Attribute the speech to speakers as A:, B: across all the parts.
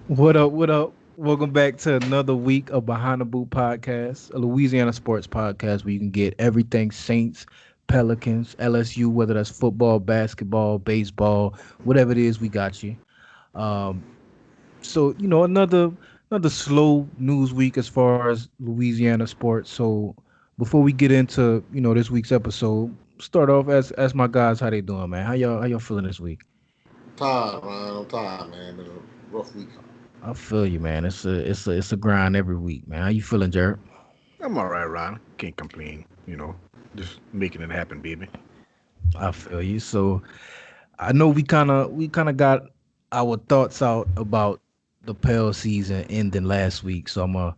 A: What up? What up? Welcome back to another week of Behind the Boot podcast, a Louisiana sports podcast where you can get everything Saints, Pelicans, LSU, whether that's football, basketball, baseball, whatever it is, we got you. Um, so another slow news week as far as Louisiana sports. So before we get into this week's episode, start off as my guys, how they doing, man? How y'all feeling this week?
B: Tired, man. I'm tired, man. Been a rough week.
A: I feel you, man. It's a grind every week, man. How you feeling, Jared?
C: I'm all right, Ron. Can't complain. Just making it happen, baby.
A: I feel you. So I know we kind of got our thoughts out about the Pale season ending last week. So I'm gonna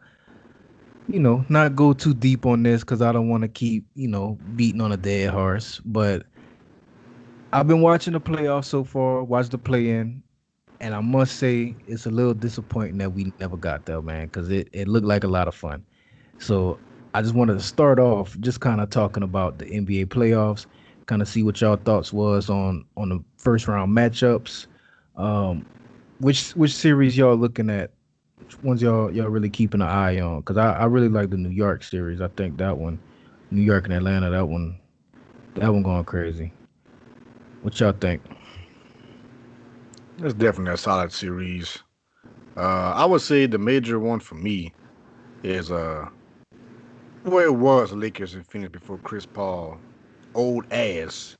A: not go too deep on this because I don't want to keep beating on a dead horse. But I've been watching the playoffs so far, watched the play in, and I must say it's a little disappointing that we never got there, man, because it looked like a lot of fun. So I just wanted to start off just kind of talking about the NBA playoffs, kind of see what y'all thoughts was on the first round matchups. Um, which series y'all looking at? Which ones y'all really keeping an eye on? Because I really like the New York series. I think that one, New York and Atlanta, that one going crazy. What y'all think?
C: It's definitely a solid series. I would say the major one for me is well, it was Lakers and Phoenix before Chris Paul, old ass,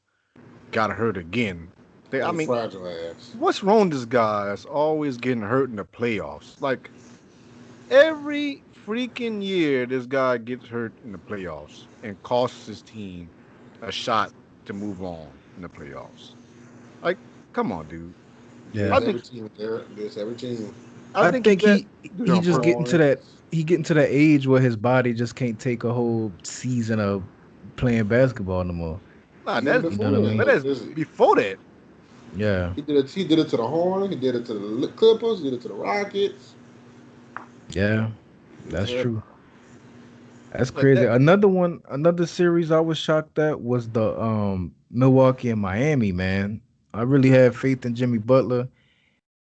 C: got hurt again. I
B: Old
C: mean,
B: fragile ass.
C: what's wrong with this guy? That's always getting hurt in the playoffs. Like every freaking year, this guy gets hurt in the playoffs and costs his team a shot to move on in the playoffs. Like, come on, dude.
B: Do
C: I
A: Yeah,
B: this
C: think
B: every team, Derek. Do this every team.
C: I
A: I
C: think he
A: think
C: got
B: Do it
A: he
B: on
A: just
B: purpose.
A: getting to that
B: It's
A: he getting to that age where his body just can't take a whole season of playing basketball no more.
C: nah.
B: even
C: That's
A: You know
B: before
A: what I
B: then.
A: mean?
C: but
B: Like
C: that's
B: this,
C: before that.
A: Yeah,
B: he did it. He did it to the Horn. He did it to the Clippers. He did it to the Rockets.
A: yeah,
B: It's
A: that's true.
B: everybody.
A: That's
C: But
A: crazy.
C: that
A: Another one, another series I was shocked at was the Milwaukee and Miami, man. I really had faith in Jimmy Butler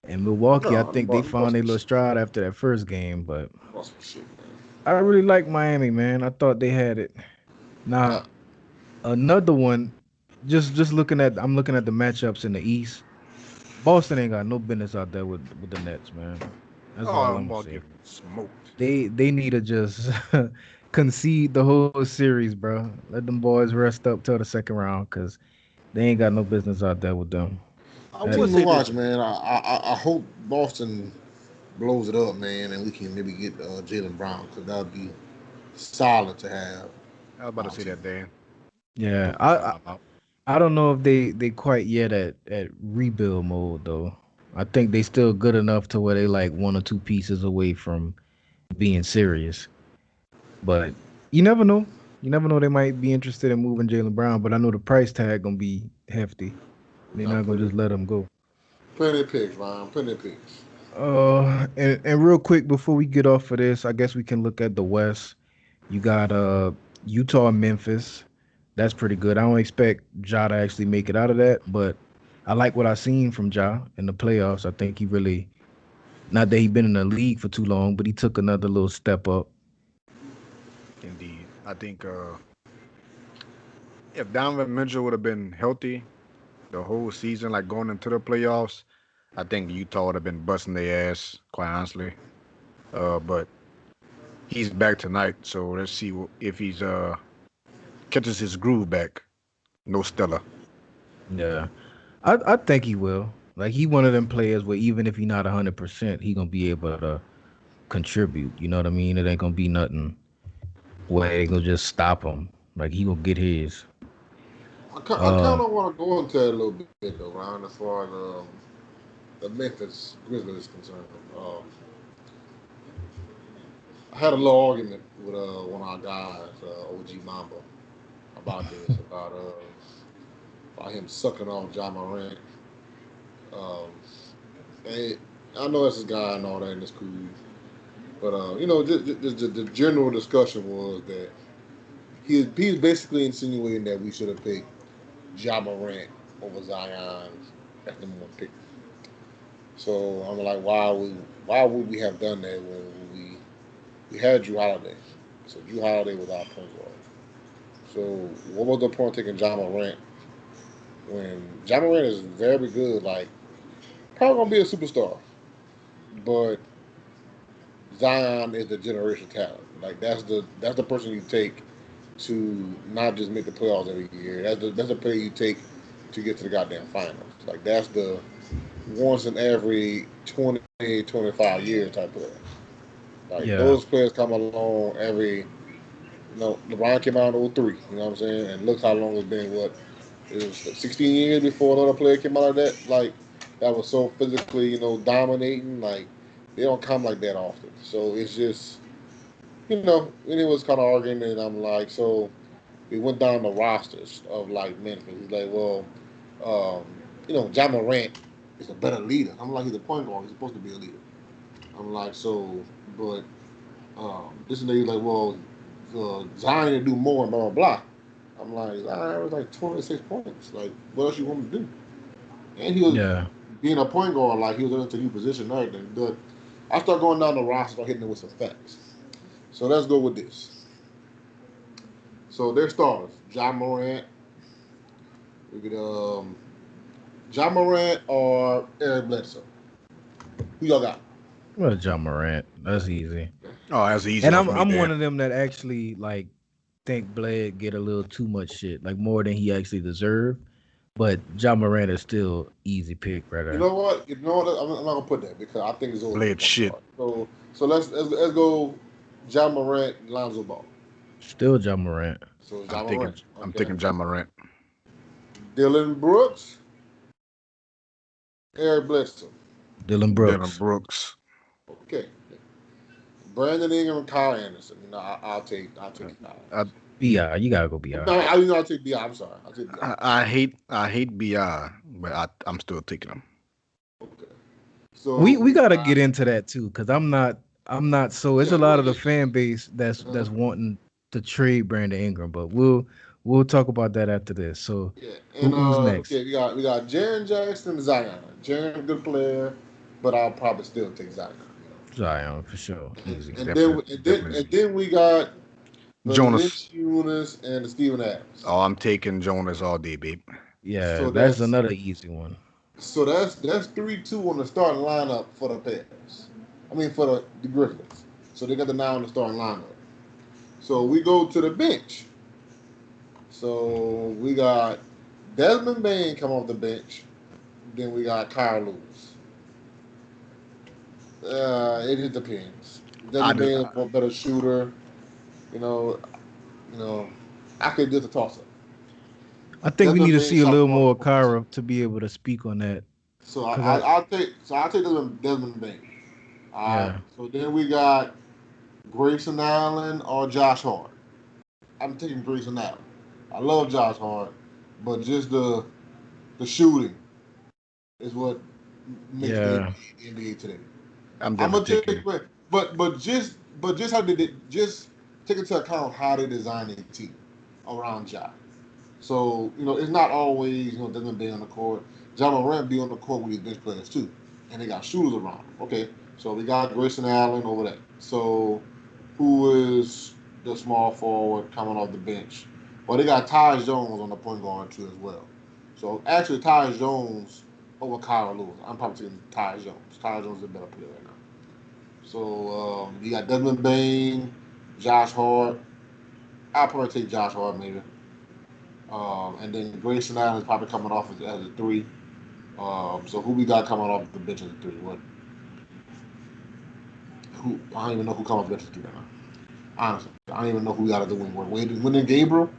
A: and Milwaukee. I
B: No,
A: think they found a little stride after that first game, but
B: them bought some shit, man.
A: I really like Miami, man. I thought they had it. Now,
B: Uh,
A: another one, just looking at I'm looking at the matchups in the East. Boston ain't got no business out there with the Nets, man. That's
C: oh,
A: all
C: I'm
A: I'm gonna
C: about
A: say.
C: getting smoked.
A: They need to just concede the whole series, bro. Let them boys rest up till the second round, cause they ain't got no business out there with them.
C: I
A: That
C: would
B: team to
C: say this.
B: watch, man. I hope Boston blows it up, man, and we can maybe get Jalen Brown because that would be solid to have
C: I was about
B: on
C: to
B: our
C: say
B: team.
C: that, Dan.
A: yeah.
C: Put words out
A: I
C: my mouth.
A: I don't know if they quite yet at rebuild mode though. I think they still good enough to where they like one or two pieces away from being serious. But you never know. You never know. They might be interested in moving Jalen Brown, but I know the price tag gonna be hefty.
B: We
A: They're
B: got
A: not gonna just let him go.
B: plenty of picks, Ryan. Plenty of picks.
A: And real quick before we get off of this, I guess we can look at the West. You got Utah and Memphis. That's pretty good. I don't expect Ja to actually make it out of that, but I like what I seen from Ja in the playoffs. I think he really, not that he been in the league for too long, but he took another little step up.
C: Indeed, I think if Donovan Mitchell would have been healthy the whole season, like going into the playoffs, I think Utah would have been busting their ass, quite honestly. But he's back tonight, so let's see if he's catches his groove back. No Stella.
A: Yeah. I think he will. Like he one of them players where even if he not 100%, he gonna be able to contribute. You know what I mean? It ain't gonna be nothing where they gonna just stop him. Like he gonna get his.
B: I
A: Uh,
B: kind of want to go into it a little bit though, Ryan, as far as the Memphis Grizzlies is concerned. I had a little argument with one of our guys, OG Mamba, about this, about him sucking off John Morant. Um, and I know that's his guy and all that, and it's cool. But the general discussion was that he's basically insinuating that we should have picked Ja Morant over Zion as the number one pick. So I'm like, why would we have done that when we had Drew Holiday? So Drew Holiday was our point guard. So what was the point of taking John Morant when John Morant is very good, like probably gonna be a superstar, but Zion is the generation talent. Like that's the person you take to not just make the playoffs every year. That's the player you take to get to the goddamn finals. Like that's the once in every 20, 25 years type player. Like
A: Yeah,
B: those players come along every. LeBron came out in '03. You know what I'm saying? And look how long it's been. What it was 16 years before another player came out of that. Like that was so physically, dominating. Like they don't come like that often. So it's just, and it was kind of arguing, and I'm like, so we went down the rosters of like Memphis. He's like, well, um, John Morant is a better leader. I'm like, he's a point guard. He's supposed to be a leader. I'm like, so, but this and he's like, well, Zion to do more and blah blah blah. I'm like, Zion was like 26 points. Like, what else you want him to do? And he was
A: yeah.
B: being a point guard, like he was into a new position and everything. But I start going down the roster, start hitting it with some facts. So let's go with this. So their starters: John Morant. We could John Morant or Eric Bledsoe. Who y'all got?
A: Well, John Morant. That's easy.
C: Oh, that's an easy
A: And
C: one
A: I'm
C: for me
A: I'm one
C: there.
A: of them that actually like think Bled get a little too much shit, like more than he actually deserved. But John Morant is still easy pick right
B: You
A: there.
B: know what? You know what? I'm not gonna put that because I think it's over
C: Blade
B: point
C: shit.
B: guard. So let's go. John Morant, Lonzo Ball.
A: Still John Morant.
B: So
C: I'm
B: John
C: taking
B: Morant.
C: I'm
B: Okay.
C: taking John Morant.
B: Dylan Brooks, Eric Bledsoe.
A: Dylan
C: Dylan
A: Brooks.
C: Brooks.
B: Okay. Brandon Ingram, Kyle Anderson. I'll take Kyle.
C: I,
A: Bi, you gotta go
B: No,
A: Bi.
B: I'll take Bi. I'm sorry. I'll take Bi.
C: I hate Bi, but I'm still taking him.
B: Okay.
A: We
B: So
A: we
B: we
A: gotta
B: got
A: get into that too, because I'm not so it's
B: yeah.
A: a lot of the fan base that's wanting to trade Brandon Ingram, but we'll talk about that after this. So
B: Yeah,
A: who,
B: and
A: who's next?
B: okay, we got Jaren Jackson, Zion. Jaren, good player, but I'll probably still take Zion.
A: Zion for sure.
B: And,
A: Easy.
B: and then
C: Definitely,
B: and then
C: definitely.
B: and then we got the
C: Jonas.
B: Valanciunas and the Steven Adams.
C: Oh, I'm taking Jonas all day, babe.
A: Yeah,
B: So
A: that's
B: that's
A: another easy one.
B: that's 3-2 on the starting lineup for the Bears. I mean for the Griffins. So they got the 9 on the starting lineup. So we go to the bench. So we got Desmond Bain come off the bench. Then we got Kyle Lewis. It just depends.
C: I
B: Desmond
C: do.
B: Bain is a better shooter. You know, you know, I could do the toss up.
A: I think we need
B: Desmond
A: to
B: Bain
A: see a
B: shot
A: little
B: more
A: more
B: points.
A: Kyra to be able to speak on that.
B: So
A: Cause I
B: I'll take Desmond Bain. All right.
A: yeah.
B: So then we got Grayson Allen or Josh Hart. I'm taking Grayson Allen. I love Josh Hart, but just the shooting is what makes the
A: Yeah.
B: NBA today.
C: I'm
B: I'm gonna
C: definitely
B: take,
C: taking.
B: but just how did it just take into account how they designed a team around Ja. So it's not always doesn't be on the court. John Morant be on the court with his bench players too, and they got shooters around. Okay, so we got Grayson Allen over there. So who is the small forward coming off the bench? Well, they got Tyus Jones on the point guard too as well. So actually, Tyus Jones over Kyle Lewis. I'm probably taking Tyus Jones. Tyus Jones is a better player right now. So you got Desmond Bain, Josh Hart. I'll probably take Josh Hart maybe. And then Grayson Allen is probably coming off as a three. So who we got coming off the bench as a three? What? Who? I don't even know who comes off the bench as a three right now. Honestly, I don't even know who we got at the wing. What? Wayne Gabriel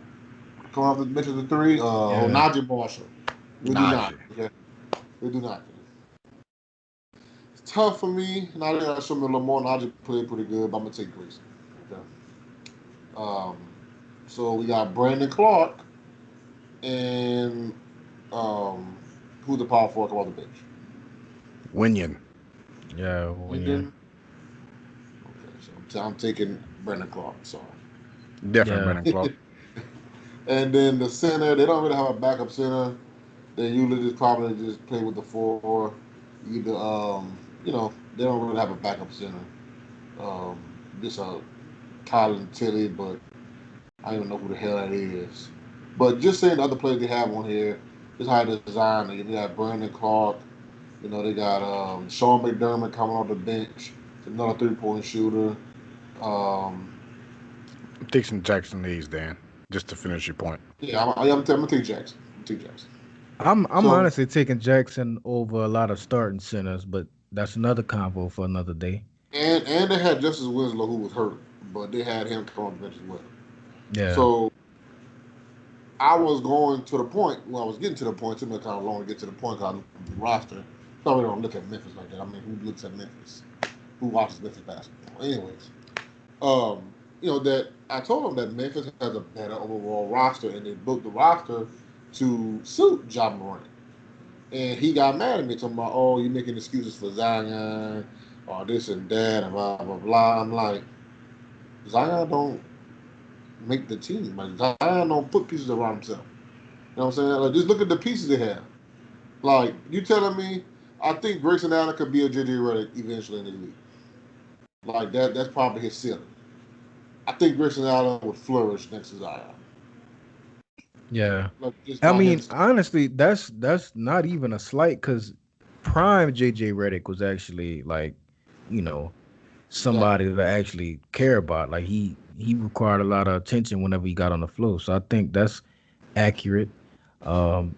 B: coming off the bench as a three.
A: Yeah.
B: Najee Marshall. We do not.
C: Najee.
B: Okay, we do not. It's tough for me. Now they gotta show me a little more. Najee played pretty good, but I'm gonna take Grayson. Okay. Um, so we got Brandon Clark and who's the power forward come off the bench?
C: Winion.
A: Yeah. When you
B: Wyndon. Okay, so I'm taking Brandon Clark. Sorry.
C: Definitely
A: yeah.
C: Brandon Clark.
B: And then the center, they don't really have a backup center. They usually just probably just play with the four. Either they don't really have a backup center. Um, this Colin Tilly, but I don't even know who the hell that is. But just saying the other players they have on here, just how they design. They got Brandon Clark. They got Sean McDermott coming off the bench, another 3-point shooter. Um,
C: Take some Jackson Hayes, Dan, just to finish your point.
B: yeah, I'm gonna take Jackson. Take Jackson.
A: I'm
B: So
A: honestly taking Jackson over a lot of starting centers, but that's another convo for another day.
B: and they had Justice Winslow who was hurt, but they had him come on the bench as well.
A: Yeah.
B: So I was going to the point. Well, I was getting to the point. It took me kind of long to get to the point because I looked at the roster. Probably don't look at Memphis like that. I mean, who looks at Memphis? Who watches Memphis basketball? Anyways, um, that I told them that Memphis has a better overall roster, and they built the roster to suit John Morant. And he got mad at me talking about, oh, you making excuses for Zion or this and that and blah blah blah. I'm like, Zion don't make the team. Like Zion don't put pieces around himself. You know what I'm saying? Like just look at the pieces they have. Like you telling me, I think Grayson Allen could be a JJ Redick eventually in the league. Like that's probably his ceiling. I think Grayson Allen would flourish next to Zion.
A: Yeah.
B: Like just
A: I
B: by him.
A: mean, honestly, that's not even a slight because prime JJ Redick was actually like, you know,
B: Exactly.
A: somebody that I actually care about. Like he required a lot of attention whenever he got on the floor. So I think that's accurate. Um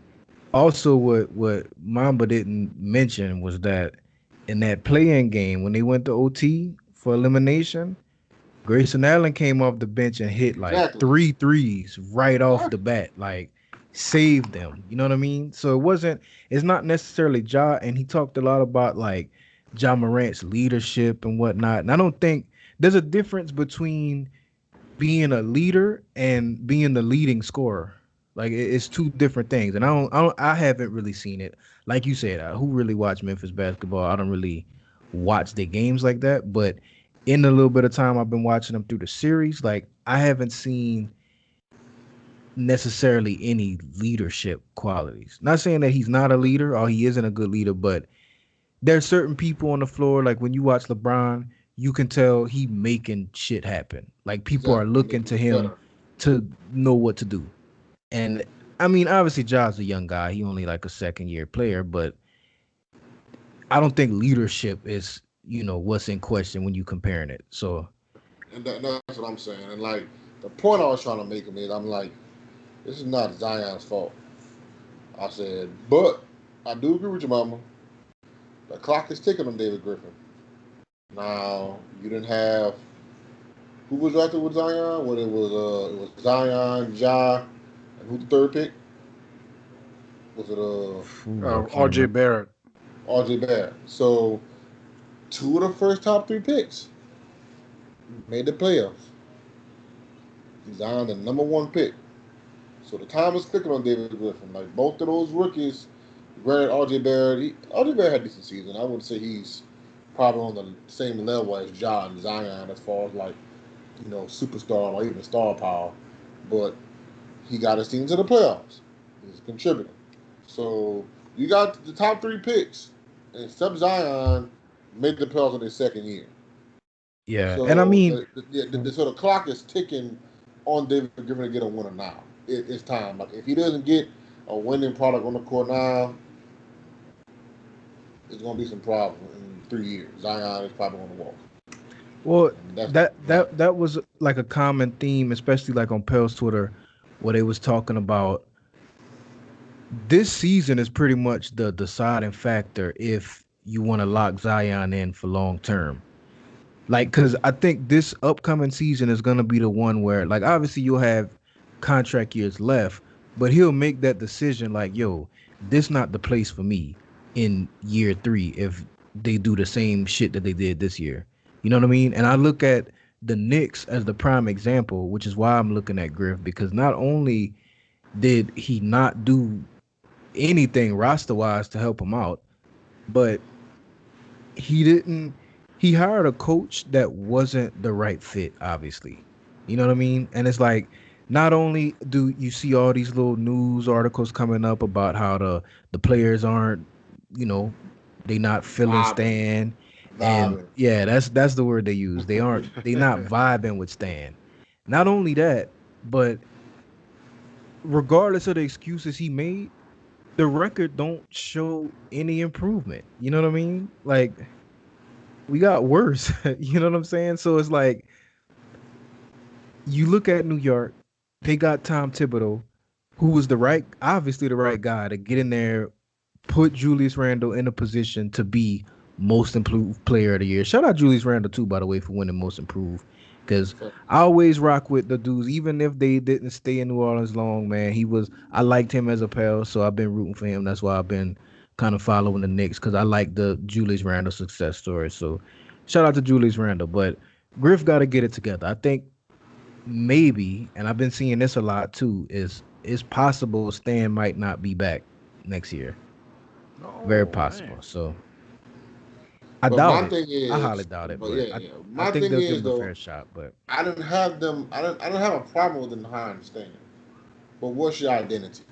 A: Also what Mamba didn't mention was that in that play-in game when they went to OT for elimination, Grayson Allen came off the bench and hit like
B: Exactly.
A: three threes right off the
B: Exactly.
A: bat, like saved them. You know what I mean? So it's not necessarily Ja, and he talked a lot about like Ja Morant's leadership and whatnot. And I don't think there's a difference between being a leader and being the leading scorer. Like it's two different things, and I haven't really seen it. Like you said, who really watch Memphis basketball? I don't really watch their games like that, but in the little bit of time I've been watching them through the series, like I haven't seen necessarily any leadership qualities. Not saying that he's not a leader or he isn't a good leader, but there's certain people on the floor, like when you watch LeBron, you can tell he making shit happen. Like people are
B: Exactly. He
A: looking
B: making
A: to
B: it
A: him
B: better.
A: to know what to do. And I mean, obviously, Ja's a young guy. He only like a second year player, but I don't think leadership is, what's in question when you comparing it. So
B: And that's what I'm saying. And like the point I was trying to make him is, I'm like, this is not Zion's fault. I said, but I do agree with you, Mama. The clock is ticking on David Griffin. Now you didn't have who was drafted with Zion. When it was Zion, Ja, and who the third pick was it?
A: ooh, I can't
C: RJ
A: remember.
C: Barrett.
B: RJ Barrett. So two of the first top three picks made the playoffs. Zion, the number one pick. So the time is clicking on David Griffin. Like both of those rookies, granted RJ Barrett, RJ Barrett had a decent season. I would say he's probably on the same level as Ja and Zion as far as like superstar or even star power. But he got his team to the playoffs. He's contributing. So you got the top three picks, and Sub Zion made the playoffs in his second year.
A: Yeah, and I
B: So
A: mean,
B: the clock is ticking on David Griffin to get a winner now. It's time. Like if he doesn't get a winning product on the court now, it's gonna be some problems in 3 years. Zion is probably gonna walk,
A: well,
B: and that's my
A: that was like a common theme, especially like on Pell's Twitter, where they was talking about this season is pretty much the deciding factor if you want to lock Zion in for long term. Like, because I think this upcoming season is going to be the one where, like, obviously you'll have contract years left, but he'll make that decision like, yo, this not the place for me in year three if they do the same shit that they did this year. You know what I mean? And I look at the Knicks as the prime example, which is why I'm looking at Griff, because not only did he not do anything roster wise to help him out, but he didn't he hired a coach that wasn't the right fit, obviously. You know what I mean? And it's like not only do you see all these little news articles coming up about how the players aren't, you know, They not feeling
B: Vibing,
A: Stan, and
B: vibing.
A: yeah, that's the word they use. They not vibing with Stan. Not only that, but regardless of the excuses he made, the record don't show any improvement. You know what I mean? Like we got worse. You know what I'm saying? So it's like you look at New York, they got Tom Thibodeau, who was obviously the right guy to get in there, put Julius Randle in a position to be most improved player of the year. Shout out Julius Randle too, by the way, for winning most improved. Because I always rock with the dudes, even if they didn't stay in New Orleans long, man. I liked him as a pal, so I've been rooting for him. That's why I've been kind of following the Knicks because I like the Julius Randle success story. So shout out to Julius Randle. But Griff got to get it together. I think maybe, and I've been seeing this a lot too, is it's possible Stan might not be back next year. Very
C: No,
A: possible.
C: man.
A: So I
B: But
A: doubt
B: my
A: it.
B: thing
A: I highly
B: is,
A: doubt it,
B: but
A: but
B: yeah, yeah.
A: I
B: My
A: think
B: thing
A: they'll give
B: is
A: him a
B: though,
A: fair shot. But
B: I didn't have them. I didn't have a problem with them hiring Stan. But what's your identity?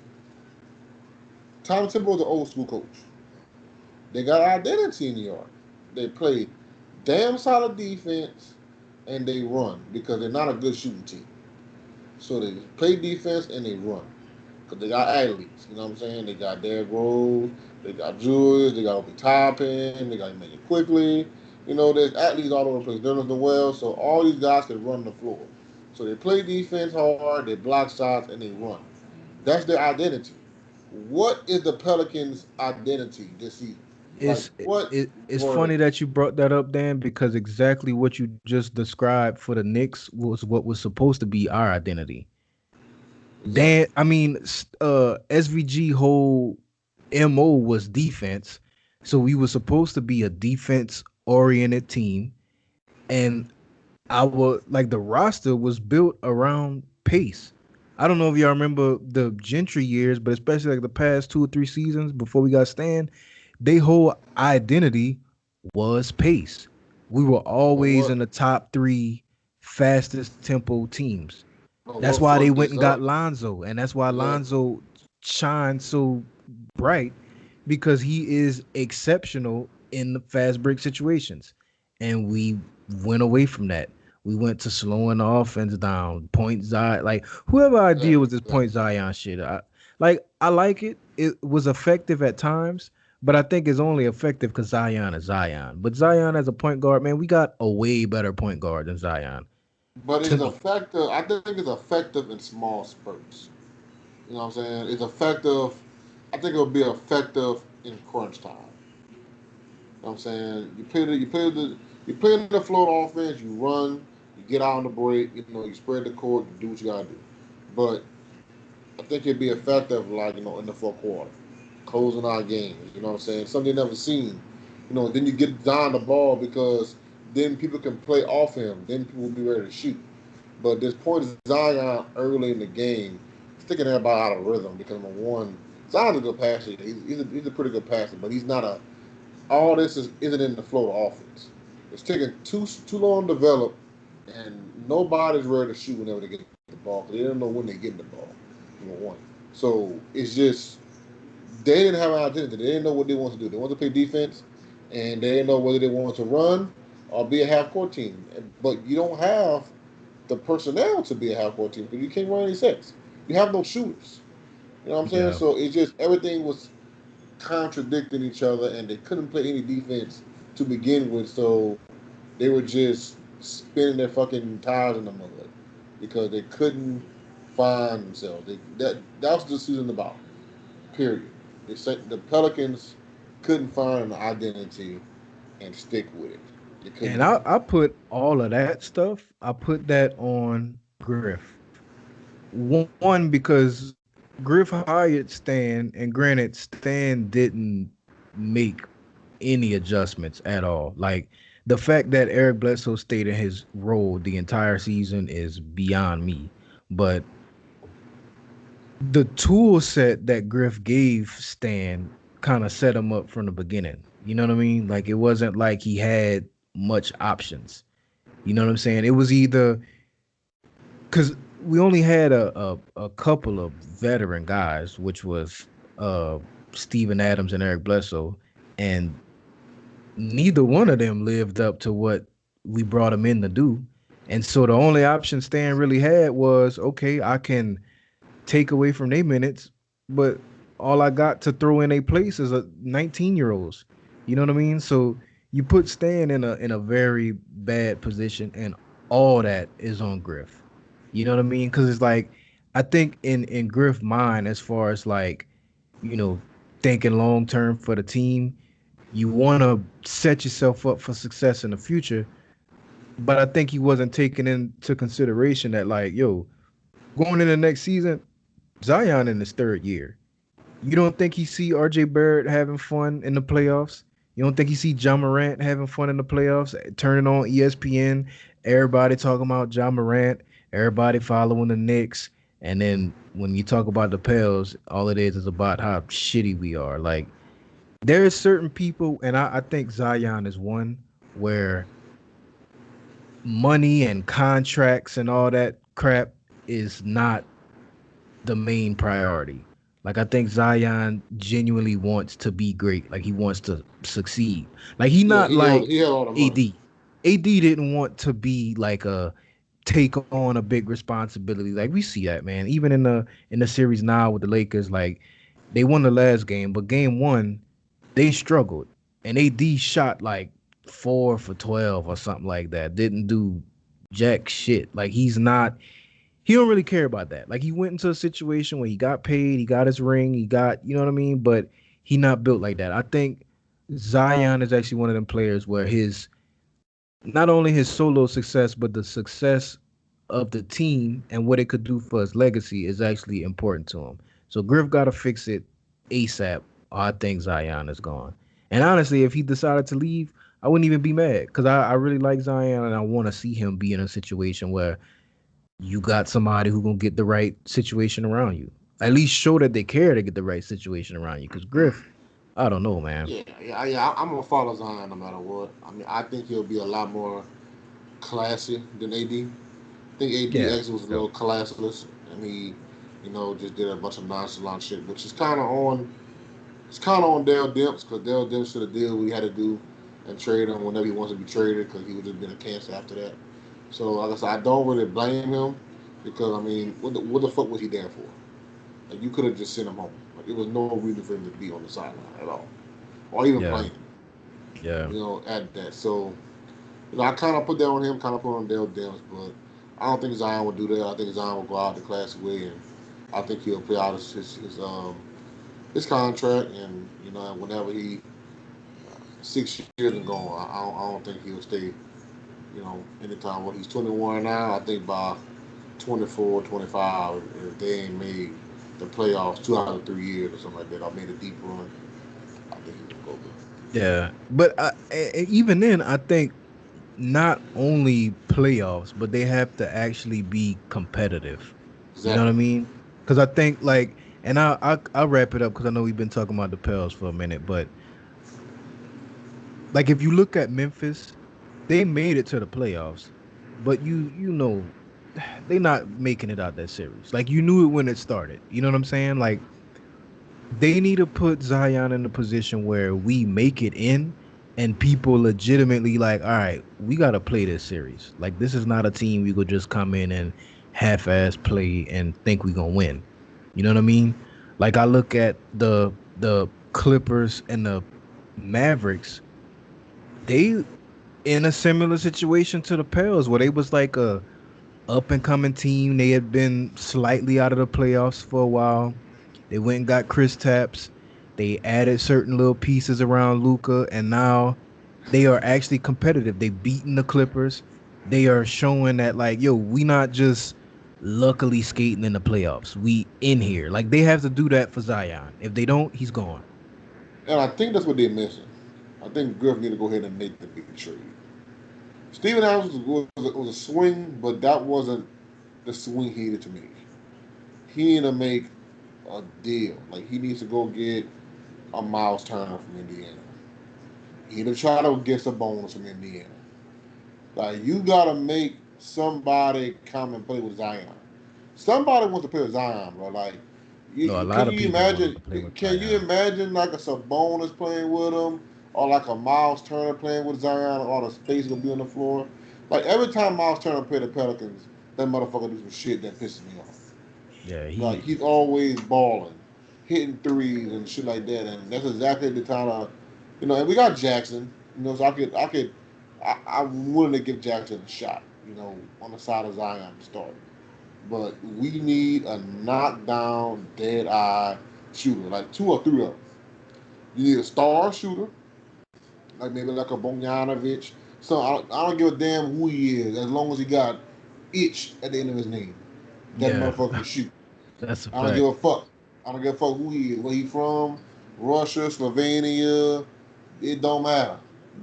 B: Tom Thibodeau's an old school coach. They got identity in New York. They play damn solid defense and they run because they're not a good shooting team. So they play defense and they run because they got athletes. You know what I'm saying? They got Derrick Rose, they got Julius, they got Obi Toppin, they got Emmanuel Quickly. You know, there's athletes all over the place. Dennis Noel, so all these guys can run the floor. So they play defense hard, they block shots, and they run. That's their identity. What is the Pelicans' identity this season? Like
A: it's
B: what
A: it's
B: were
A: funny that you brought that up, Dan, because exactly what you just described for the Knicks was what was supposed to be our identity. Dan,
B: exactly?
A: I mean, SVG whole MO was defense, so we were supposed to be a defense oriented team, and our like the roster was built around pace. I don't know if y'all remember the Gentry years, but especially like the past 2 or 3 seasons before we got Stan, they whole identity was pace. We were
B: But
A: always
B: what?
A: in the top three fastest tempo teams.
B: But
A: That's
B: what
A: why they
B: fucked
A: went
B: this
A: and got
B: up?
A: Lonzo, and that's why
B: Exactly.
A: Lonzo shines so bright because he is exceptional in the fast break situations. And we went away from that. We went to slowing the offense down, point Zion. Like whoever idea
B: Exactly.
A: was this point
B: Exactly.
A: Zion shit. I like it. It was effective at times, but I think it's only effective because Zion is Zion. But Zion as a point guard, man, we got a way better point guard than Zion
B: But
A: to
B: it's
A: me.
B: effective. I think it's effective in small spurts. You know what I'm saying? It's effective. I think it'll be effective in crunch time. You know what I'm saying? You play in the float offense. You run. You get out on the break. You know you spread the court. You do what you gotta do. But I think it'd be effective, like in the fourth quarter, closing our games. You know what I'm saying? Something you never seen. Then you get down the ball because then people can play off him. Then people will be ready to shoot. But this point Zion early in the game, sticking everybody out of rhythm because number one, Zion's a good passer. He's a pretty good passer, but he's not a. All this isn't in the flow of offense. It's taking too long to develop, and nobody's ready to shoot whenever they get the ball because they don't know when they get the ball. Number one, so it's just they didn't have an identity. They didn't know what they wanted to do. They wanted to play defense, and they didn't know whether they wanted to run or be a half court team. But you don't have the personnel to be a half court team because you can't run any sets. You have no shooters. You know what I'm saying?
A: Yeah.
B: So it's just everything was contradicting each other, and they couldn't play any defense to begin with. So they were just spinning their fucking tires in the mud because they couldn't find themselves. That was the season about. Period. They said the Pelicans couldn't find an identity and stick with it. They couldn't
A: And
B: do it.
A: I put all of that stuff, I put that on Griff. One, because Griff hired Stan, and granted, Stan didn't make any adjustments at all. Like the fact that Eric Bledsoe stayed in his role the entire season is beyond me. But the tool set that Griff gave Stan kind of set him up from the beginning. You know what I mean? Like it wasn't like he had much options. You know what I'm saying? It was either because we only had a couple of veteran guys, which was uh Steven Adams and Eric Bledsoe, and neither one of them lived up to what we brought them in to do. And so the only option Stan really had was, okay, I can take away from their minutes, but all I got to throw in a place is a 19-year-olds. You know what I mean? So you put Stan in a very bad position, and all that is on Griff. You know what I mean? Because it's like I think in Griff mind, as far as like thinking long term for the team, you want to set yourself up for success in the future. But I think he wasn't taking into consideration that like, yo, going in the next season, Zion in his third year. You don't think he see RJ Barrett having fun in the playoffs? You don't think he see John Morant having fun in the playoffs? Turning on ESPN, everybody talking about John Morant, everybody following the Knicks, and then when you talk about the Pels, all it is about how shitty we are. Like there is certain people, and I think Zion is one where money and contracts and all that crap is not the main priority. Like I think Zion genuinely wants to be great. Like he wants to succeed. Like he
B: Yeah,
A: not like
B: he had all the money.
A: AD. AD didn't want to be like a take on a big responsibility. Like we see that, man. Even in the series now with the Lakers, like they won the last game, but game one, they struggled. And AD shot like 4 for 12 or something like that. Didn't do jack shit. Like he don't really care about that. Like he went into a situation where he got paid, he got his ring, he got, you know what I mean? But he not built like that. I think Zion is actually one of them players where his not only his solo success, but the success of the team and what it could do for his legacy is actually important to him. So Griff got to fix it ASAP, or I think Zion is gone. And honestly, if he decided to leave, I wouldn't even be mad because I really like Zion and I want to see him be in a situation where you got somebody who gonna get the right situation around you. At least show that they care to get the right situation around you. Because Griff, I don't know, man.
B: Yeah. I'm gonna follow Zion no matter what. I mean, I think he'll be a lot more classy than AD. I think AD
A: Yeah,
B: actually was a
A: yeah,
B: little classless, and he, just did a bunch of nonchalant shit, which is kind of on Dale Demps because Dale Demps should have did what he had to do and trade him whenever he wants to be traded because he would have been a cancer after that. So like I said, I don't really blame him because I mean, what the fuck was he there for? Like you could have just sent him home. Like there was no reason for him to be on the sideline at all, or even
A: yeah,
B: playing.
A: yeah,
B: At that. So I kind of put that on him, kind of put on Dale Demps, but I don't think Zion would do that. I think Zion will go out the class way, and I think he'll play out his contract, and whenever he 6 years and gone, I don't think he'll stay. Anytime when he's 21 now, I think by 24, 25, if they ain't made the playoffs 2 out of 3 years or something like that, or made a deep run, I think he will go good.
A: yeah. But even then, I think not only playoffs, but they have to actually be competitive. You know what I
B: Exactly.
A: mean? Because I think like, and I'll wrap it up because I know we've been talking about the Pels for a minute, but like if you look at Memphis, they made it to the playoffs, but they not making it out that series. Like you knew it when it started. You know what I'm saying? Like they need to put Zion in a position where we make it in and people legitimately like, all right, we gotta play this series. Like this is not a team we could just come in and half-ass play and think we gonna win. You know what I mean? Like I look at the Clippers and the Mavericks, they in a similar situation to the Pels where they was like a up and coming team. They had been slightly out of the playoffs for a while. They went and got Chris Taps. They added certain little pieces around Luca, and now they are actually competitive. They beaten the Clippers. They are showing that like, yo, we not just luckily skating in the playoffs. We in here. Like they have to do that for Zion. If they don't, he's gone.
B: And I think that's what they're missing. I think Griff need to go ahead and make the big trade. Steven Adams was a swing, but that wasn't the swing he needed to make. He needed to make a deal. Like he needs to go get a Miles Turner from Indiana. He to try to get a bonus from Indiana. Like you gotta make somebody come and play with Zion. Somebody wants to play with Zion, bro. Like,
A: No, a
B: can
A: lot of
B: you
A: people want
B: imagine?
A: to play with
B: Can you
A: Zion.
B: imagine like a Sabonis playing with him, or like a Miles Turner playing with Zion, all the space gonna be on the floor. Like every time Miles Turner play the Pelicans, that motherfucker do some shit that pisses me off.
A: Yeah,
B: Like
A: he
B: he's always balling, hitting threes and shit like that, and that's exactly the kind of, And we got Jackson, so I'm willing to give Jackson a shot, on the side of Zion to start. But we need a knockdown, dead eye shooter, like two or three of them. You need a star shooter, like maybe like a Bogdanovich. So I don't give a damn who he is, as long as he got itch at the end of his name. That
A: yeah,
B: motherfucker can shoot.
A: that's a
B: I don't give
A: fact.
B: a fuck. I don't give a fuck who he is, where he from, Russia, Slovenia. It don't matter.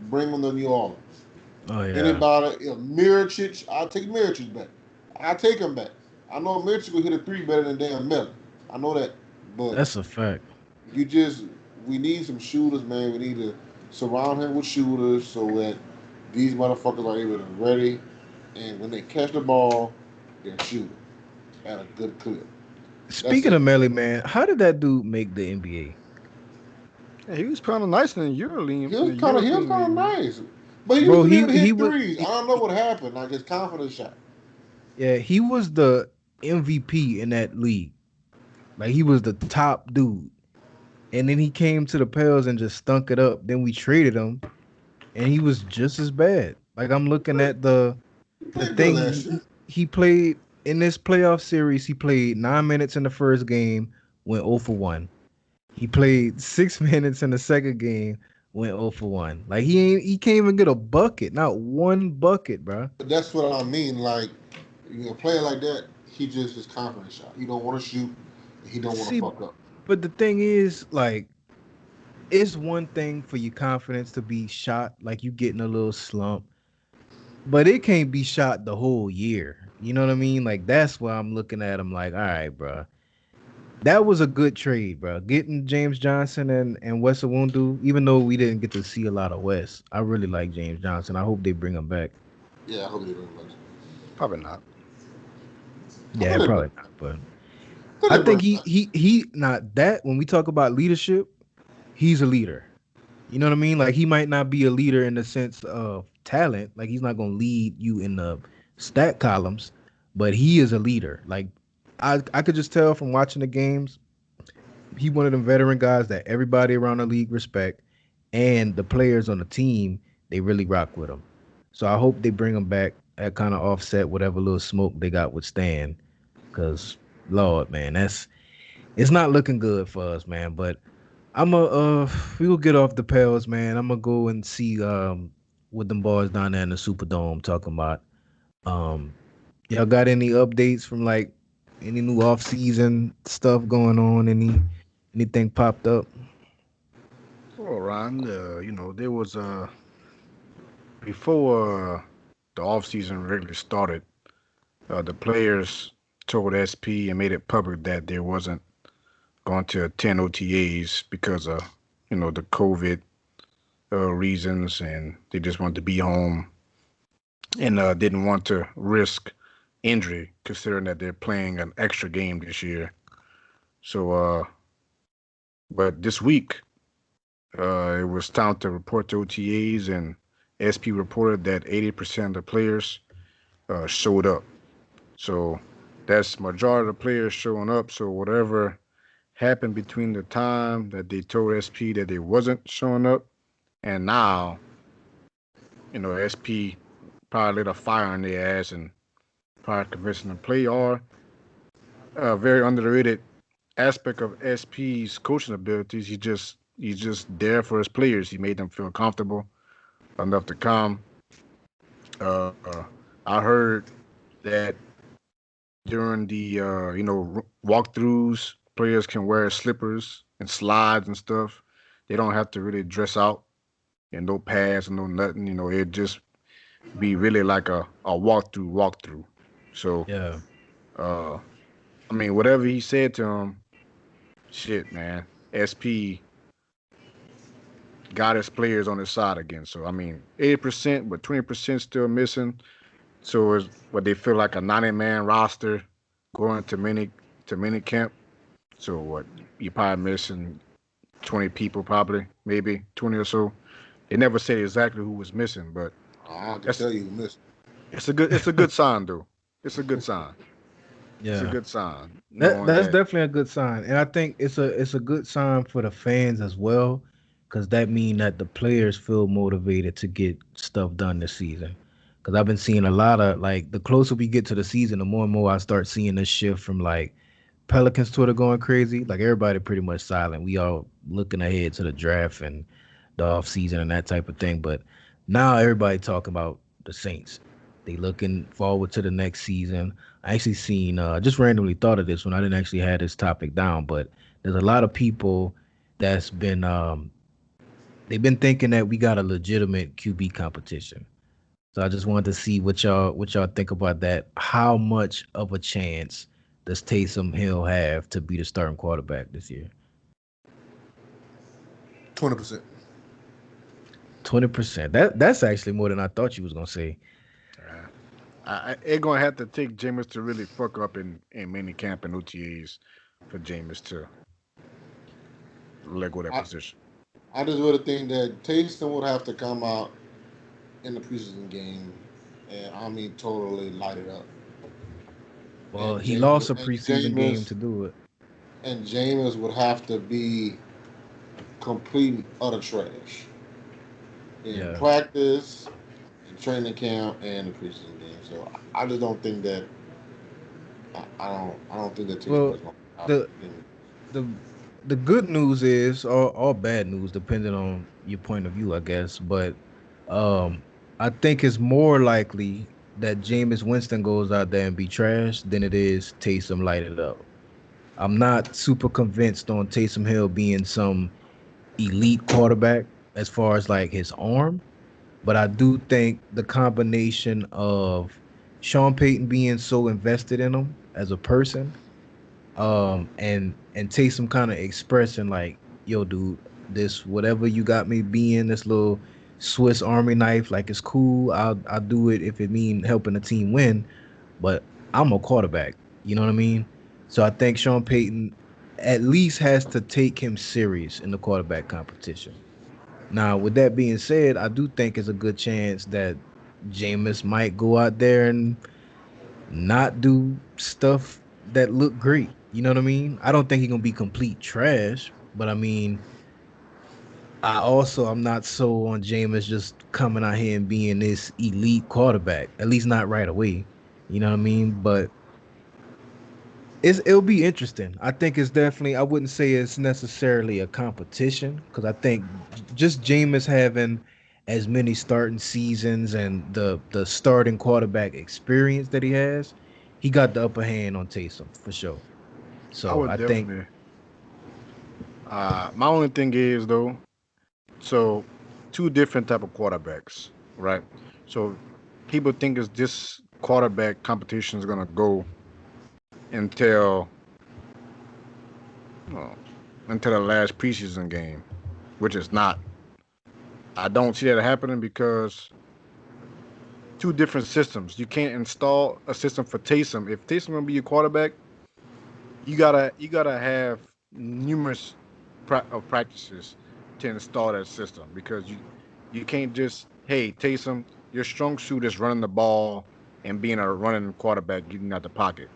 B: Bring him to New Orleans.
A: Oh yeah,
B: Anybody, Miricic, I'll take Miricic back. I'll take him back. I know Miricic will hit a three better than damn Miller. I know that. But
A: that's a fact.
B: you just, we need some shooters, man. We need to surround him with shooters so that these motherfuckers are able to ready, and when they catch the ball, they're shooting at a good clip. That's
A: Speaking
B: it.
A: of Melly, man, how did that dude make the NBA?
C: Yeah, he was kind of nice in the
B: He was
C: European
B: kind
C: League,
B: of
C: man.
B: nice, but he used
A: Bro,
B: to be able to
A: he
B: hit
A: was
B: threes. I don't know what happened. Like his confidence shot.
A: yeah, he was the MVP in that league. Like he was the top dude. And then he came to the Pels and just stunk it up. Then we traded him and he was just as bad. Like I'm looking at
B: He
A: the
B: played good
A: thing
B: last year.
A: he played in this playoff series. He played 9 minutes in the first game, went 0 for 1. He played 6 minutes in the second game, went 0 for 1. Like he can't even get a bucket, not one bucket, bro.
B: But that's what I mean. Like a player like that, he just his confidence shot. He don't want to shoot. He don't want to
A: See,
B: fuck up.
A: but the thing is, like, it's one thing for your confidence to be shot, like you getting a little slump, but it can't be shot the whole year. You know what I mean? Like that's why I'm looking at him like, all right, bro. That was a good trade, bro. Getting James Johnson and Wes Iwundu, even though we didn't get to see a lot of Wes, I really like James Johnson. I hope they bring him back.
B: Yeah, I hope they bring him back.
C: Probably not.
B: I
A: Yeah,
B: thought they bring
A: probably
B: him
A: not, but
B: I thought
A: I
B: they bring
A: think
B: him back.
A: he not that when we talk about leadership, he's a leader. You know what I mean? Like he might not be a leader in the sense of talent, like he's not gonna lead you in the stat columns, but he is a leader. Like I could just tell from watching the games, he one of them veteran guys that everybody around the league respect, and the players on the team they really rock with him. So I hope they bring him back. That kind of offset whatever little smoke they got with Stan, because Lord, man, that's it's not looking good for us, man. But I'm a we will get off the pals, man. I'm gonna go and see what them boys down there in the Superdome talking about. Um, y'all got any updates from like any new off season stuff going on? Anything popped up?
C: Well, Ron, there was before the offseason really started, the players told SP and made it public that there wasn't going to attend OTAs because of the COVID reasons, and they just wanted to be home and didn't want to risk injury, considering that they're playing an extra game this year. So, but this week, it was time to report to OTAs, and SP reported that 80% of the players showed up. So that's majority of the players showing up. So whatever happened between the time that they told SP that they wasn't showing up and now, SP probably lit a fire in their ass and probably convincing them to play, or a very underrated aspect of SP's coaching abilities. He's just there for his players. He made them feel comfortable enough to come. I heard that during the walkthroughs, players can wear slippers and slides and stuff. They don't have to really dress out and no pads and no nothing. It just be really like a walkthrough. So,
A: Yeah,
C: uh, I mean, whatever he said to him, shit, man. SP got his players on his side again. So, I mean, 80%, but 20% still missing. So it's what they feel like a 90-man roster going to mini camp. So what you probably missing 20 people, probably maybe 20 or so. They never said exactly who was missing, but
B: I can
C: that's
B: tell you who missed.
C: it's a good sign though. It's a good sign. It's a
A: Yeah.
C: good sign knowing
A: That's
C: that.
A: definitely a good sign, and I think it's a good sign for the fans as well, because that means that the players feel motivated to get stuff done this season. Because I've been seeing a lot of like the closer we get to the season, the more and more I start seeing this shift from like Pelicans Twitter going crazy. Like everybody pretty much silent. We all looking ahead to the draft and the off season and that type of thing. But now everybody talking about the Saints. They looking forward to the next season. I actually seen just randomly thought of this when I didn't actually have this topic down, but there's a lot of people that's been they've been thinking that we got a legitimate QB competition. So I just wanted to see what y'all think about that. How much of a chance does Taysom Hill have to be the starting quarterback this year?
B: 20%.
A: 20%. That's actually more than I thought you was gonna say.
C: Uh, it gonna have to take Jameis to really fuck up in mini camp and OTAs for Jameis to let go of that
B: I,
C: position.
B: I just would think that Taysom would have to come out in the preseason game and I mean totally light it up.
A: Well,
B: And
A: he
B: James
A: lost a
B: and
A: preseason game
B: Jameis
A: to do it.
B: and Jameis would have to be complete utter trash in
A: Yeah.
B: practice, in training camp, and the preseason game. So I just don't think that I don't think that Taysom
A: Well,
B: is going to out
A: the
B: in
A: the the good news is or bad news depending on your point of view, I guess. But um, I think it's more likely that Jameis Winston goes out there and be trash than it is Taysom light it up. I'm not super convinced on Taysom Hill being some elite quarterback as far as like his arm, but I do think the combination of Sean Payton being so invested in him as a person, and Taysom kind of expressing like, yo, dude, this whatever you got me being this little Swiss Army knife, like it's cool. I'll do it if it mean helping the team win, but I'm a quarterback. You know what I mean? So I think Sean Payton at least has to take him serious in the quarterback competition. Now, with that being said, I do think it's a good chance that Jameis might go out there and not do stuff that look great. You know what I mean? I don't think he's gonna be complete trash, but I mean, I'm not so on Jameis just coming out here and being this elite quarterback. At least not right away. You know what I mean? But it'll be interesting. I think it's definitely. I wouldn't say it's necessarily a competition because I think just Jameis having as many starting seasons and the starting quarterback experience that he has, he got the upper hand on Taysom for sure.
C: I
A: So
C: would
A: I think,
C: definitely. My only thing is though, so two different type of quarterbacks, right? So people think is this quarterback competition is gonna go until uh, until the last preseason game, which is not. I don't see that happening because two different systems. You can't install a system for Taysom. If Taysom gonna be your quarterback, you gotta have numerous practices to install that system because you can't just hey Taysom, your strong suit is running the ball and being a running quarterback, getting out the pocket.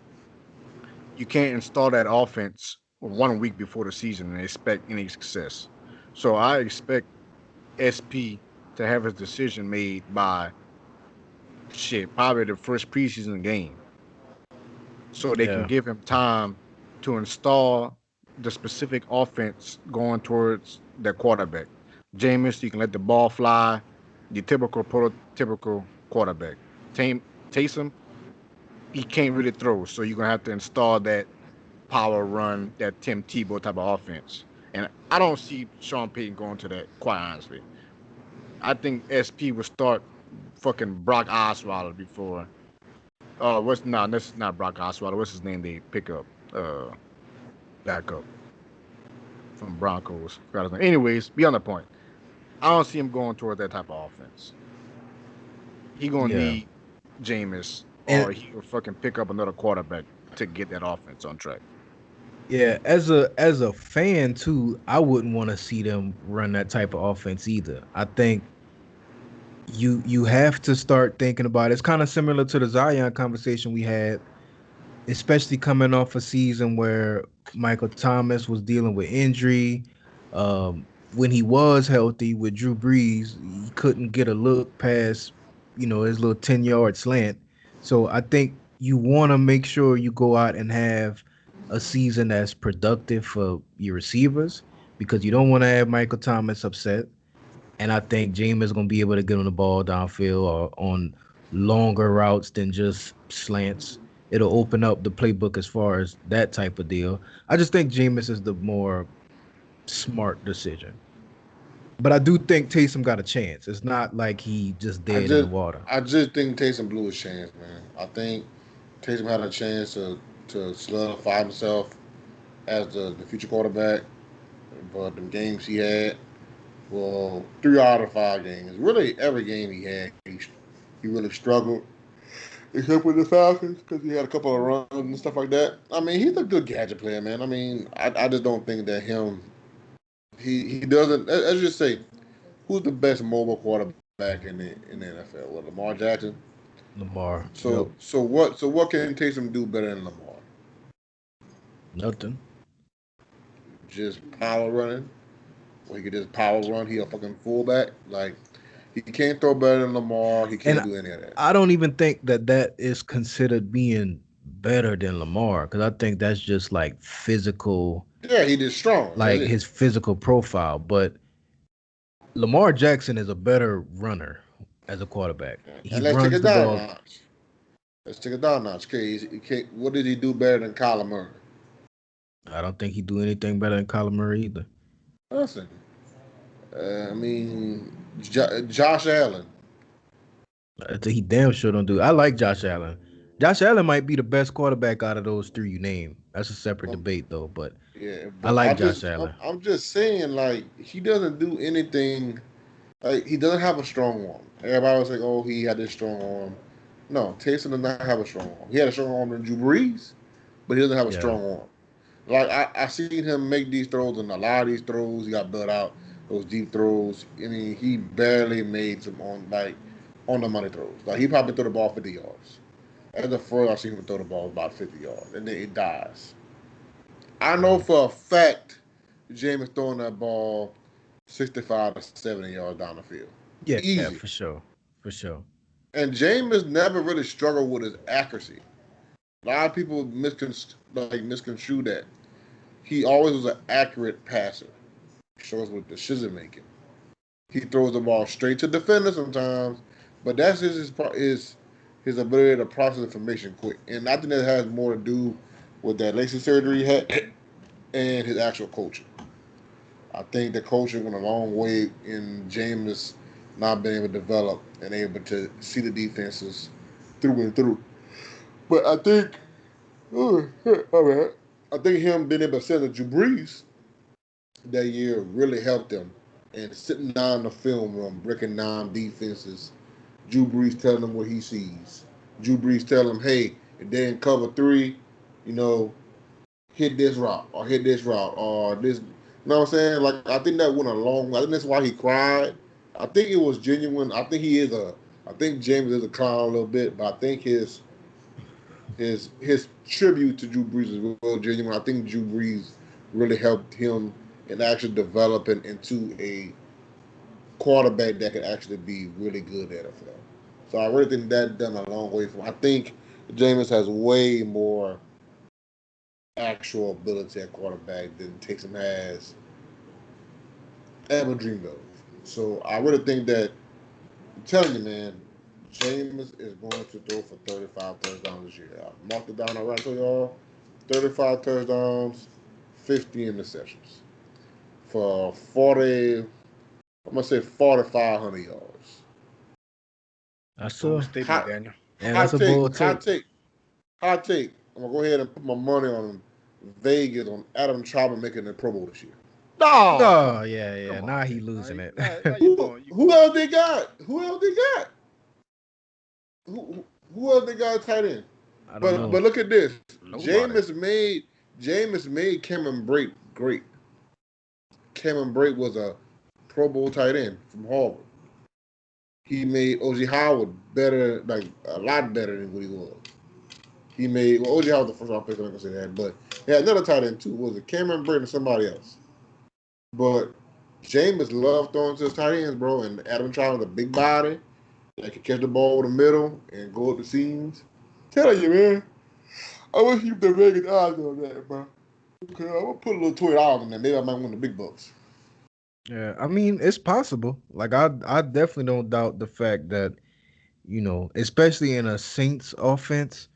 C: You can't install that offense 1 week before the season and expect any success. So I expect SP to have his decision made by shit probably the first preseason game so they can
A: yeah,
C: give him time to install the specific offense going towards their quarterback. Jameis, you can let the ball fly, the typical prototypical quarterback. Taysom, he can't really throw, so you're gonna have to install that power run, that Tim Tebow type of offense. And I don't see Sean Payton going to that, quite honestly. I think SP will start fucking Brock Osweiler before. What's no, this is not Brock Osweiler. What's his name? They pick up, backup from Broncos. Forgot his name. Anyways, beyond the point, I don't see him going toward that type of offense. He gonna
A: yeah.
C: need Jameis,
A: And
C: or he will fucking pick up another quarterback to get that offense on track.
A: Yeah, as a fan too, I wouldn't want to see them run that type of offense either. I think you have to start thinking about it. It's kind of similar to the Zion conversation we had, especially coming off a season where Michael Thomas was dealing with injury. When he was healthy with Drew Brees, he couldn't get a look past, his little 10-yard slant. So I think you want to make sure you go out and have a season that's productive for your receivers because you don't want to have Michael Thomas upset. And I think Jameis is going to be able to get on the ball downfield or on longer routes than just slants. It'll open up the playbook as far as that type of deal. I just think Jameis is the more smart decision. But I do think Taysom got a chance. It's not like he just
B: I
A: dead in the
B: just
A: water.
B: I just think Taysom blew his chance, man. I think Taysom had a chance to solidify himself as the future quarterback, but the games he had, well, 3 out of 5 games, really every game he had, he really struggled. Except with the Falcons, because he had a couple of runs and stuff like that. I mean, he's a good gadget player, man. I mean, I just don't think that he doesn't. Let's just say, who's the best mobile quarterback in the NFL? Well, Lamar Jackson.
A: Lamar.
B: So
A: Yep.
B: what can Taysom do better than Lamar?
A: Nothing.
B: Just power running. Or he could just power run. He a fucking fullback. Like he can't throw better than Lamar. He
A: And
B: can't do any of that.
A: I don't even think that is considered being better than Lamar because I think that's just like physical,
B: Yeah, he did strong. That's
A: like
B: it.
A: his physical profile. But Lamar Jackson is a better runner as a quarterback. He
B: And let's take
A: runs
B: it
A: the
B: down a
A: ball.
B: notch. Let's take it down a notch. Okay, what did he do better than Kyler Murray?
A: I don't think he do anything better than Kyler Murray either.
B: Nothing. I mean, Josh Allen.
A: I think he damn sure don't do. I like Josh Allen. Josh Allen might be the best quarterback out of those three you name. That's a separate
B: Um,
A: debate though, but
B: yeah,
A: I
B: but
A: like Josh Allen.
B: I'm just saying, like, he doesn't do anything. Like, he doesn't have a strong arm. Everybody was like, oh, he had this strong arm. No, Taysom does not have a strong arm. He had a strong arm than Drew Brees, but he doesn't have a
A: Yeah.
B: strong arm. Like I seen him make these throws, and a lot of these throws he got built out. Those deep throws. I mean, he barely made some on the money throws. Like he probably threw the ball 50 yards. That's the furthest I've seen him throw the ball about 50 yards, and then it dies. I know
A: Mhm.
B: for a fact James throwing that ball 65 to 70 yards down the field,
A: Yeah, for
B: easy.
A: sure. For sure.
B: And James never really struggled with his accuracy. A lot of people misconstrue that. He always was an accurate passer. Shows with decision making. He throws the ball straight to defenders sometimes, but that's just his ability to process information quick. And I think that has more to do with that LASIK surgery he had and his actual coaching. I think the coaching went a long way in James not being able to develop and able to see the defenses through and through. But I think, all right, I think him being able to send the Drew Brees that year really helped him. And sitting down in the film room, breaking down defenses, Drew Brees telling him what he sees. Drew Brees telling him, hey, if they in cover three, you know, hit this route or hit this route or this. You know what I'm saying? Like I think that went a long way. I think that's why he cried. I think it was genuine. I think he is a. I think James is a clown a little bit, but I think his tribute to Drew Brees is real genuine. I think Drew Brees really helped him in actually developing into a quarterback that could actually be really good at NFL. So I really think that done a long way for him. I think Jameis has way more actual ability at quarterback than Taysom has ever dreamed of. So I really think that I'm telling you, man, Jameis is going to throw for 35 touchdowns this year. I marked it down all right for y'all. 35 touchdowns, 50 interceptions for 40. I'm gonna say 4,500 yards.
A: That's
C: Bold
A: a
C: statement,
B: Hot,
C: Daniel.
A: yeah, that's
B: hot
A: a
B: take,
A: bold
B: hot
A: take.
B: take, hot take. I'm gonna go ahead and put my money on Vegas on Adam Trautman making the Pro Bowl this year.
C: No,
A: Oh yeah, yeah.
C: come
A: Now
C: on,
A: he
C: Dan.
A: losing it.
C: Now you
B: Who
C: going.
B: who else they got? Who else they got? Who else they got tight end?
A: I don't
B: But
A: know.
B: look at this.
C: Nobody.
B: Jameis made Jameis made Cameron Brate great. Cameron Brate was a Pro Bowl tight end from Harvard. He made O.J. Howard better, like a lot better than what he was. He made O.J. Howard the first round pick. I'm not gonna say that, but he had another tight end too. Was it Cameron Brate or somebody else? But Jameis loved throwing to his tight ends, bro. And Adam Trout was a big body that could catch the ball over the middle and go up the seams. Tell you, man. I wish you the Vegas odds on that, bro. Okay, I'm gonna put a little $20 in there. Maybe I might win the big bucks.
A: Yeah, I mean it's possible. Like I definitely don't doubt the fact that especially in a Saints offense,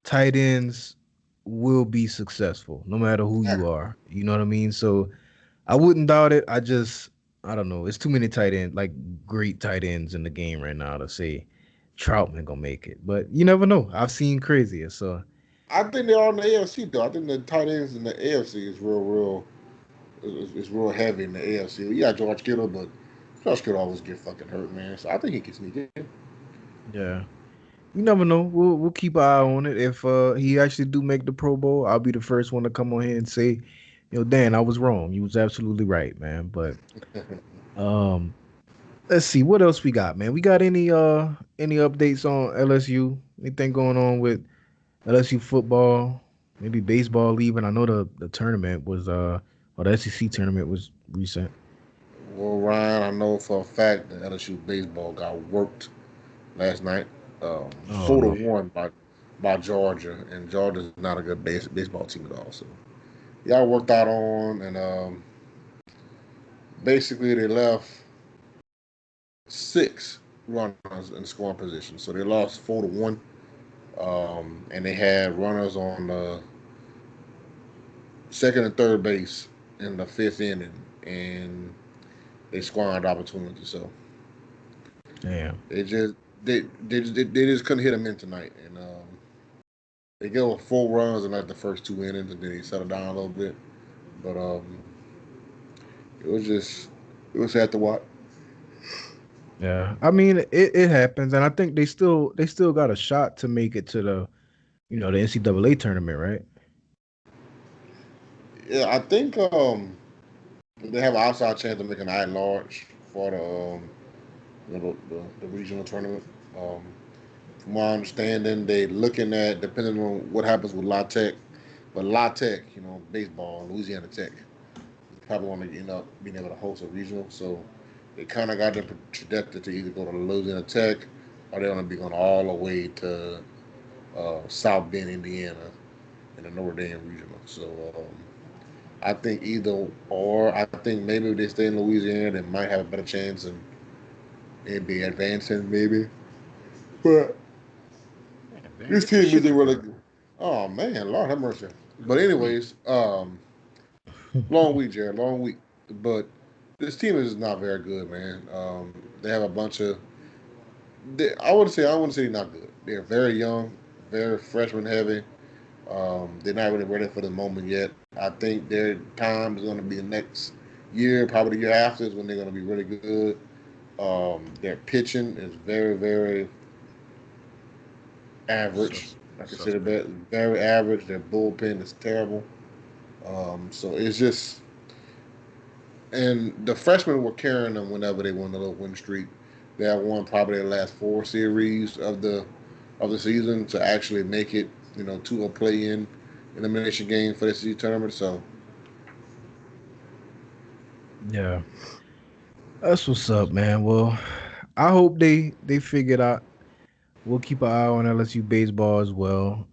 A: tight ends will be successful no matter who you
B: Exactly.
A: are. You know what I mean? So I wouldn't doubt it. I don't know. It's too many tight ends, like great tight ends in the game right now to say Troutman gonna make it. But you never know. I've seen crazier. So
B: I think they're on the AFC though. I think the tight ends in the AFC is real. It's real heavy in the AFC. You got George Kittle, but George Kittle always get fucking hurt, man. So I think he can sneak in.
A: yeah. You never know. We'll keep an eye on it. If he actually do make the Pro Bowl, I'll be the first one to come on here and say, Dan, I was wrong. You was absolutely right, man. But um let's see what else we got, man. We got any updates on LSU? Anything going on with LSU football? Maybe baseball even. I know the tournament was or the SEC tournament was recent.
B: Well, Ryan, I know for a fact that LSU baseball got worked last night,
A: Oh
B: four to
A: no.
B: one by Georgia, and Georgia's not a good baseball team at all. So y'all worked out on, and basically they left six runners in scoring position. So they lost 4 to 1, and they had runners on the second and third base in the fifth inning, and they squandered opportunity. So
A: Damn.
B: they just they just couldn't hit them in tonight, and they gave up 4 runs in like the first 2 innings, and then they settled down a little bit. But it was just it was sad to watch.
A: Yeah. I mean it happens and I think they still got a shot to make it to the NCAA tournament, right?
B: Yeah, I think they have an outside chance of making an at large for the regional tournament. Um, from my understanding, they looking at depending on what happens with La Tech, but La Tech, baseball, Louisiana Tech, probably want to end up being able to host a regional. So they kind of got their trajectory to either go to Louisiana Tech or they're going to be going all the way to South Bend, Indiana, in the Notre Dame regional. So I think either or. I think maybe if they stay in Louisiana, they might have a better chance and maybe advancing, maybe. But
C: Man, Dan,
B: this
C: get your
B: team
C: shit
B: isn't really
C: together.
B: good. Oh man, Lord have mercy. But
C: Good grief.
B: anyways, long week, Jared. Long week. But this team is not very good, man. They have a bunch of. I wouldn't say they're not good. They're very young, very freshman heavy. They're not really ready for the moment yet. I think their time is going to be the next year, probably the year after is when they're going to be really good. Their pitching is very, very average. I consider
C: Suspect.
B: that very average. Their bullpen is terrible. So it's just, and the freshmen were carrying them whenever they won the little win streak. They have won probably the last 4 series of the season to actually make it, to a play-in elimination game for the SEC tournament. So
A: Yeah. That's what's up, man. Well, I hope they figure it out. We'll keep an eye on LSU baseball as well.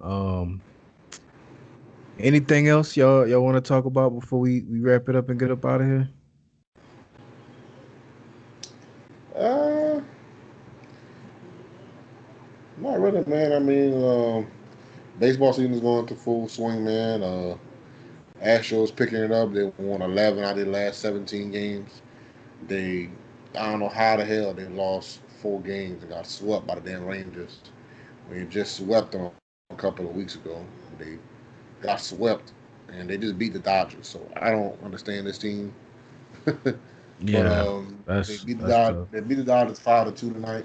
A: Anything else y'all want to talk about before we wrap it up and get up out of here?
B: uh, not really, man. I mean, baseball season is going to full swing, man. Astros picking it up. They won 11 out of their last 17 games. They, I don't know how the hell they lost 4 games and got swept by the damn Rangers. We just swept them a couple of weeks ago. They got swept and they just beat the Dodgers. So I don't understand this team. But
A: Yeah,
B: they
A: that's
B: beat the
A: that's
B: Dodgers.
A: tough.
B: They beat the Dodgers 5-2 tonight.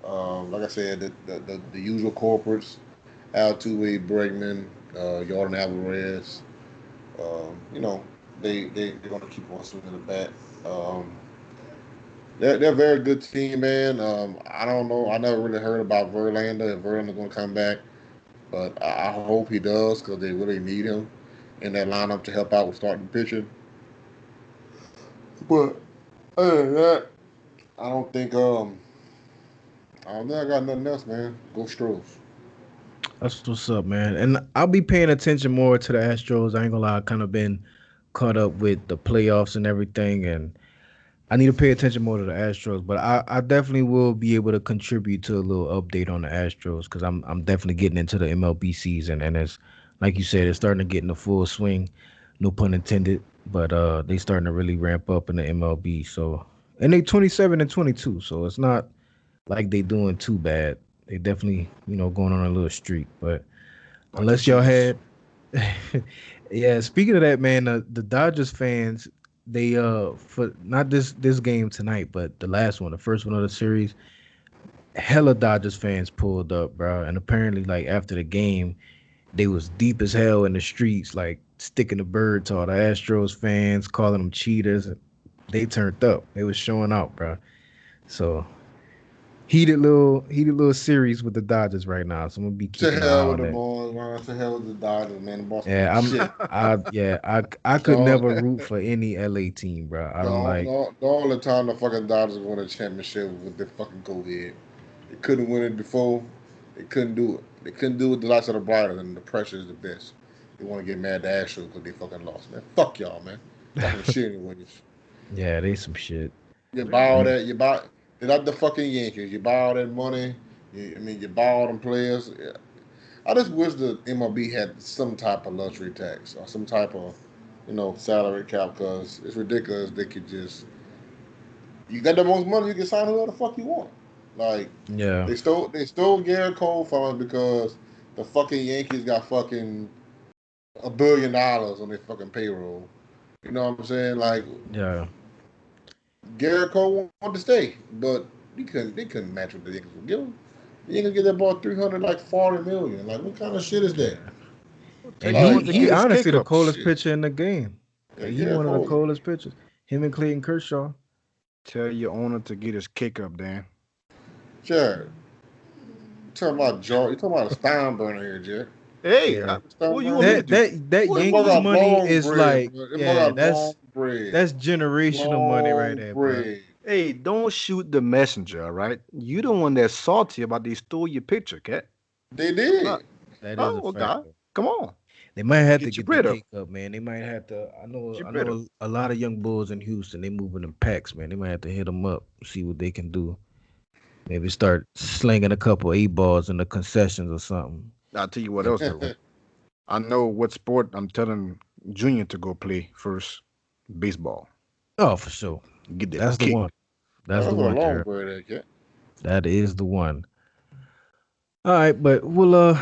B: Like I said, the usual corporates: Altuve, Bregman, Jordan Alvarez. You know, they're gonna keep on swinging the bat. Um, they're a very good team, man. I don't know. I never really heard about Verlander. If Verlander's gonna come back, but I hope he does because they really need him in that lineup to help out with starting pitching. But other than that, I don't think I don't think I got nothing else, man. Go Stros.
A: That's what's up, man. And I'll be paying attention more to the Astros. I ain't gonna lie, I kind of been caught up with the playoffs and everything, and I need to pay attention more to the Astros. But I definitely will be able to contribute to a little update on the Astros because I'm definitely getting into the MLB season, and it's like you said, it's starting to get in the full swing. No pun intended, but they starting to really ramp up in the MLB. So and they 27 and 22, so it's not like they doing too bad. They definitely, going on a little streak. But
C: Bunch of
A: unless y'all
C: cheese.
A: had, yeah. Speaking of that, man, the Dodgers fans, they for not this game tonight, but the last one, the first one of the series, hella Dodgers fans pulled up, bro. And apparently, like after the game, they was deep as hell in the streets, like sticking the bird to all the Astros fans, calling them cheaters. They turned up. They was showing out, bro. So heated little series with the Dodgers right now. So I'm gonna be
B: To
A: keeping an eye
B: hell with
A: on
B: the
A: that.
B: boys, man. To hell with the Dodgers, man. The Boston
A: Yeah,
B: shit.
A: I could
B: Dog,
A: never root for any LA team, bro. I don't like.
B: the only time the fucking Dodgers won a championship was with the fucking COVID. They couldn't win it before. They couldn't do it. They couldn't do it. The lights are the brighter, and the pressure is the best. They want to get mad at Astros because they fucking lost, man. Fuck y'all, man. Y'all some shit anyways.
A: Yeah, they some shit.
B: You buy
C: Really?
B: all
A: And
B: that. You buy. They're not the fucking Yankees. You buy all that money. I mean, you buy all them players. Yeah. I just wish the MLB had some type of luxury tax or some type of, salary cap because it's ridiculous. They could just you got the most money, you can sign whoever the fuck you want. Like
A: yeah,
B: they stole Garrett Cole from us because the fucking Yankees got fucking $1 billion on their fucking payroll. You know what I'm saying? Like
A: yeah.
B: Garrett Cole wanted to stay, but they couldn't match what the Yankees would give him. The Yankees get that ball 300 like 40 million. Like what kind of shit is that?
A: Yeah.
C: Tell
A: And
C: you
A: he
B: Like
C: on to
A: he
C: get his
A: honestly
C: kick
A: the
C: up.
A: coldest
B: shit.
A: pitcher in the game.
B: Yeah,
A: Like he
B: Garrett
A: one of the
B: Cole.
A: coldest pitchers. Him and Clayton Kershaw.
C: Tell your owner to get his kick up, Dan.
B: Jared, you talking about George? You talking about a Steinbrenner here, Jared?
C: Hey,
A: Yeah.
C: what you want me to
B: Steinbrenner.
A: That
C: do?
A: that that
C: What
B: That
C: you want
B: mother
C: me
A: Yankees
C: to
B: got
C: do?
A: money
B: long
A: is
B: bread,
A: like,
B: bro. That mother
A: yeah,
B: got long
A: that's
B: bread.
A: that's generational money right
B: Long
A: there, bro.
B: bread.
C: Hey, don't shoot the messenger, all right? You the one that's salty about they stole your picture, cat.
B: They
C: Not,
B: did.
A: That is
C: oh,
A: a
C: well,
A: fact,
C: God,
A: though.
C: come on,
A: They might have to
C: get your
A: get their
C: bread up.
A: cake up, man. They might have to. I know.
C: Get your
A: I
C: bread up.
A: know a lot of young bulls in Houston. They moving in packs, man. They might have to hit them up, see what they can do. Maybe start slinging a couple 8 balls in the concessions or something.
C: I'll tell you what else though. I know what sport I'm telling Junior to go play first. Baseball.
A: Oh, for sure.
C: Get that
A: That's the
C: kick.
A: one. That's
B: That's
A: the
B: what a
A: one,
B: long
A: Jared.
B: bread is, yeah.
A: That is the one. All right, but we'll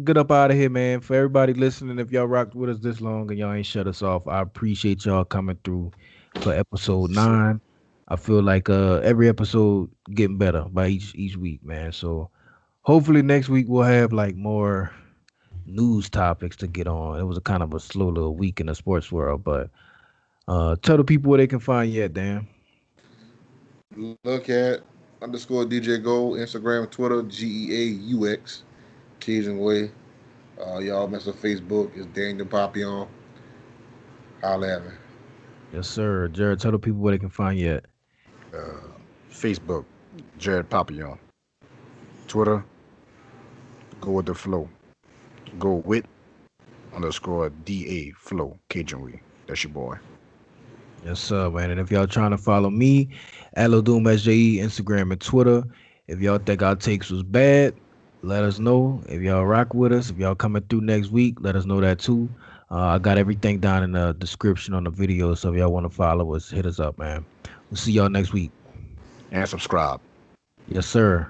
A: get up out of here, man. For everybody listening, if y'all rocked with us this long and y'all ain't shut us off, I appreciate y'all coming through for episode
C: So,
A: 9. I feel like every episode getting better by each week, man. So hopefully next week we'll have like more news topics to get on. It was a kind of a slow little week in the sports world, but tell the people where they can find you at, Dan.
B: Look at underscore DJ Gold, Instagram, Twitter, GEAUX, Cajun Way. Y'all mess with Facebook. It's Daniel Papillon. Holla at me.
A: Yes, sir. Jared, tell the people where they can find you at.
C: Facebook, Jerrette Popillion. Twitter, go with the flow. Go with underscore DA flow Cajunry. That's your boy.
A: Yes, sir, man. And if y'all trying to follow me, Doom SJE, Instagram and Twitter. If y'all think our takes was bad, let us know. If y'all rock with us, if y'all coming through next week, let us know that too. I got everything down in the description on the video, so if y'all want to follow us, hit us up, man. We'll see y'all next week.
C: And subscribe.
A: Yes, sir.